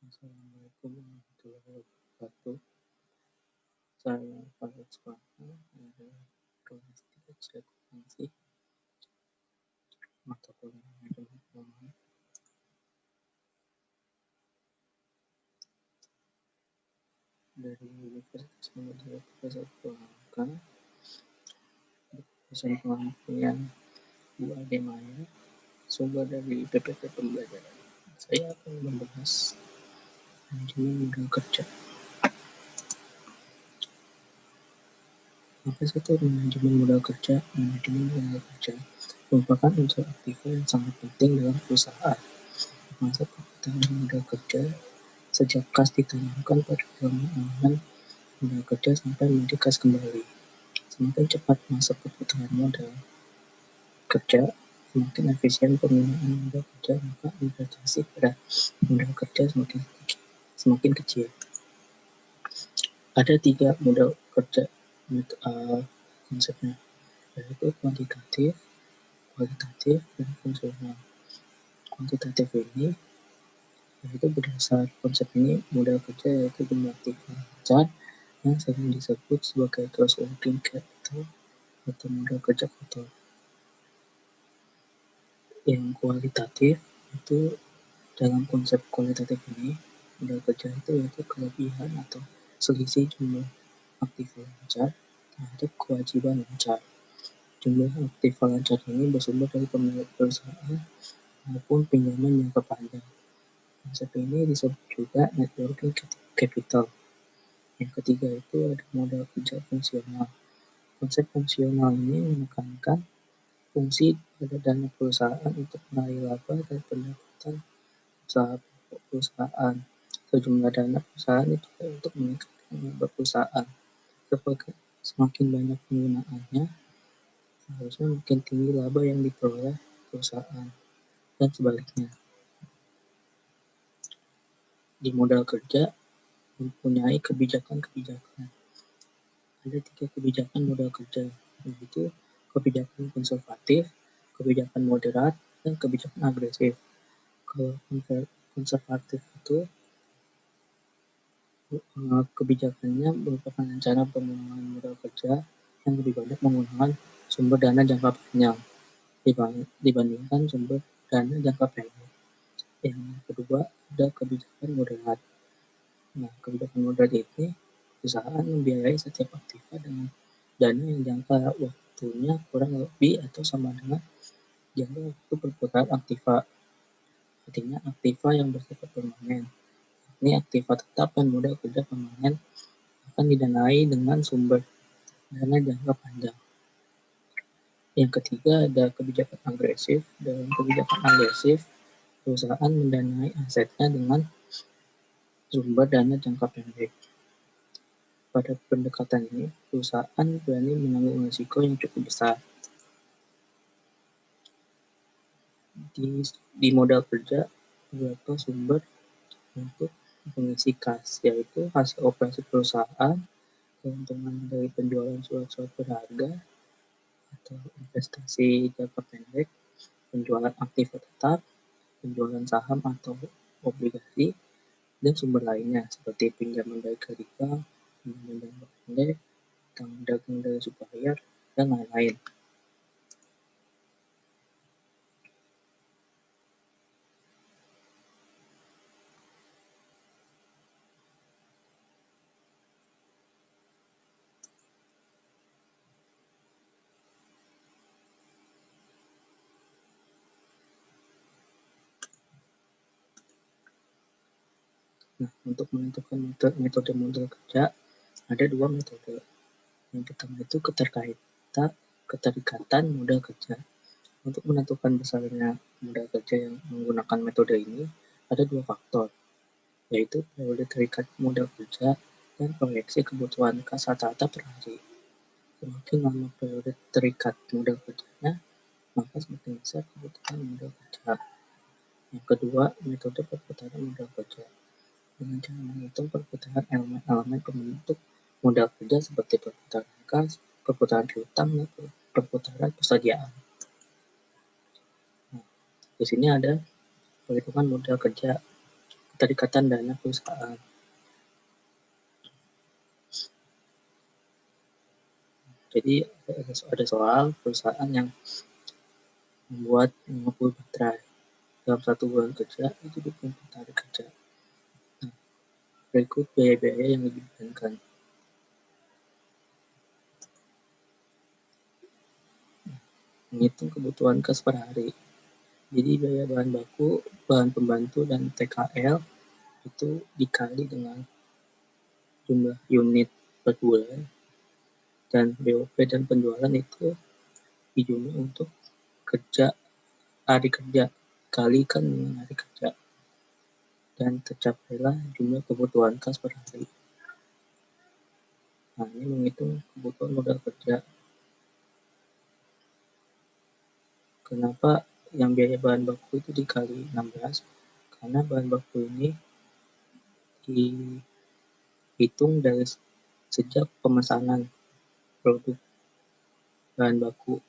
Assalamualaikum warahmatullahi wabarakatuh. Saya Farid Suparno dari kelas 3 C Akuntansi mata kuliah manajemen keuangan dari Universitas Muhammadiyah Pesat Bangka, dosen pengambilan Bu Ade Maya, sumber dari PPT Pembelajaran. Saya akan membahas manajemen modal kerja. Apa itu manajemen modal kerja? Manajemen modal kerja merupakan unsur aktiva yang sangat penting dalam perusahaan. Masa perputaran modal kerja sejak kas ditanamkan pada elemen modal kerja sampai mendikas kembali. Semakin cepat masa perputaran modal kerja, semakin efisien penggunaan modal kerja, maka investasi pada modal kerja semakin kecil. Ada 3 modal kerja konsepnya, yaitu kuantitatif, kualitatif, dan fungsional. Kuantitatif ini yaitu berdasar konsep ini modal kerja yaitu jumlah aktiva lancar yang sering disebut sebagai gross working capital atau modal kerja kotor. Yang kualitatif itu dalam konsep kualitatif ini modal kerja itu yaitu kelebihan atau selisih jumlah aktiva lancar terhadap kewajiban lancar. Jumlah aktiva lancar ini bersumber dari pemilik perusahaan maupun pinjaman jangka panjang. Konsep ini disebut juga net working capital. Yang ketiga itu ada modal kerja fungsional. Konsep fungsional ini menekankan fungsi pada dana perusahaan untuk meraih laba dan pendapatan usaha perusahaan. Sejumlah dana perusahaan itu untuk meningkatkan laba perusahaan. Semakin banyak penggunaannya, seharusnya makin tinggi laba yang diperoleh perusahaan dan sebaliknya. Di modal kerja mempunyai kebijakan-kebijakan. Ada 3 kebijakan modal kerja, yaitu kebijakan konservatif, kebijakan moderat, dan kebijakan agresif. Kalau konservatif itu kebijakannya merupakan rencana pengembangan modal kerja yang lebih banyak menggunakan sumber dana jangka panjang dibandingkan sumber dana jangka pendek. Yang kedua ada kebijakan moderat. Nah, kebijakan moderat ini perusahaan membiayai setiap aktiva dengan dana yang jangka waktunya kurang lebih atau sama dengan jangka waktu perputaran aktiva. Artinya aktiva yang bersifat permanen. Ini aktiva tetap dan modal kerja permanen akan didanai dengan sumber dana jangka panjang. Yang ketiga ada kebijakan agresif. Dalam kebijakan agresif, perusahaan mendanai asetnya dengan sumber dana jangka pendek. Pada pendekatan ini, perusahaan berani menanggung risiko yang cukup besar. Di modal kerja, beberapa sumber untuk mengisi kas, yaitu hasil operasi perusahaan, keuntungan dari penjualan surat-surat berharga, atau investasi jangka pendek, penjualan aktiva tetap, penjualan saham atau obligasi, dan sumber lainnya seperti pinjaman dari kredit bank, pinjaman jangka pendek, utang dagang dari supplier, dan lain-lain. Nah, untuk menentukan metode modal kerja, ada 2 metode. Yang pertama itu keterikatan modal kerja. Untuk menentukan besarnya modal kerja yang menggunakan metode ini, ada 2 faktor, yaitu periode terikat modal kerja dan proyeksi kebutuhan kas rata-rata per hari. Semakin lama periode terikat modal kerjanya, maka semakin besar kebutuhan modal kerja. Yang kedua, metode perputaran modal kerja. Dengan cara menghitung perputaran elemen-elemen pembentuk modal kerja seperti perputaran kas, perputaran piutang, dan perputaran persediaan. Nah, di sini ada perhitungan modal kerja keterikatan dana perusahaan. Jadi ada soal perusahaan yang membuat 50 baterai dalam 1 bulan kerja itu 24 hari kerja. Nah, berikut biaya-biaya yang dibebankan. Menghitung kebutuhan kas per hari. Jadi biaya bahan baku, bahan pembantu, dan TKL itu dikali dengan jumlah unit per bulan, dan BOP dan penjualan itu dijumlah untuk hari kerja kalikan dengan hari kerja, dan tercapailah jumlah kebutuhan kas per hari. Nah, ini menghitung kebutuhan modal kerja. Kenapa yang biaya bahan baku itu dikali 16? Karena bahan baku ini dihitung dari sejak pemesanan produk bahan baku.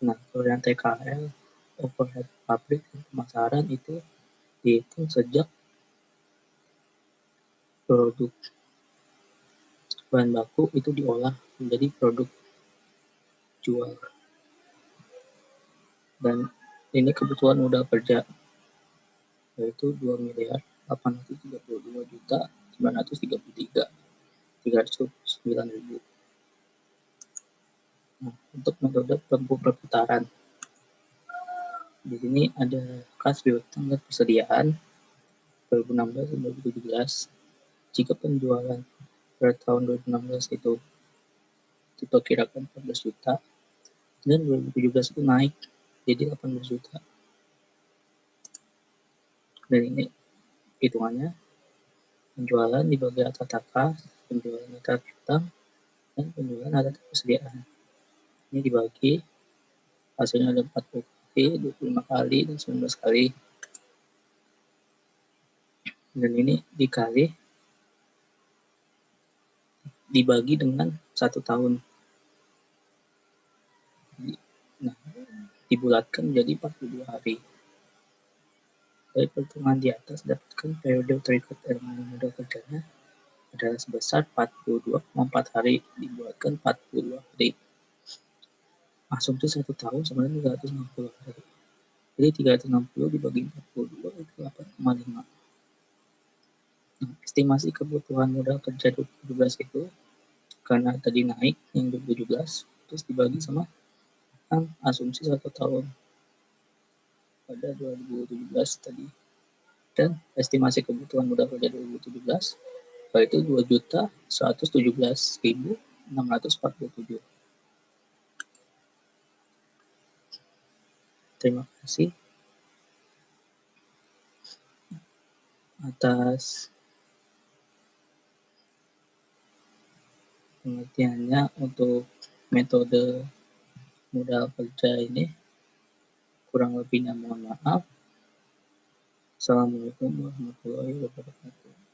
Nah, kalau yang TKL, overhead pabrik dan pemasaran itu dihitung sejak produk bahan baku itu diolah menjadi produk jual. Dan ini kebutuhan modal kerja, yaitu 2.832.933.309.000. Nah, untuk metode perputaran, di sini ada kas piutang dan persediaan 2016-2017. Jika penjualan pada tahun 2016 itu diperkirakan 14 juta, dan 2017 itu naik jadi 18 juta. Dan ini hitungannya penjualan dibagi atas kas, penjualan atas piutang, dan penjualan atas persediaan. Ini dibagi, hasilnya ada 40 kali, 25 kali, dan 19 kali. Dan ini dibagi dengan 1 tahun. Nah, dibulatkan menjadi 42 hari. Dari perhitungan di atas, dapatkan periode terikat elemen modal kerjanya adalah sebesar 42,4 hari dibulatkan 42 hari. Asumsi 1 tahun sama dengan 360 hari. Jadi 360 dibagi 42 itu 8,5. Nah, estimasi kebutuhan modal kerja 2017 itu karena tadi naik yang 2017 terus dibagi sama asumsi 1 tahun pada 2017 tadi, dan estimasi kebutuhan modal kerja 2017 yaitu 2.117.647. Terima kasih atas pengertiannya untuk metode modal kerja ini. Kurang lebihnya mohon maaf. Assalamualaikum warahmatullahi wabarakatuh.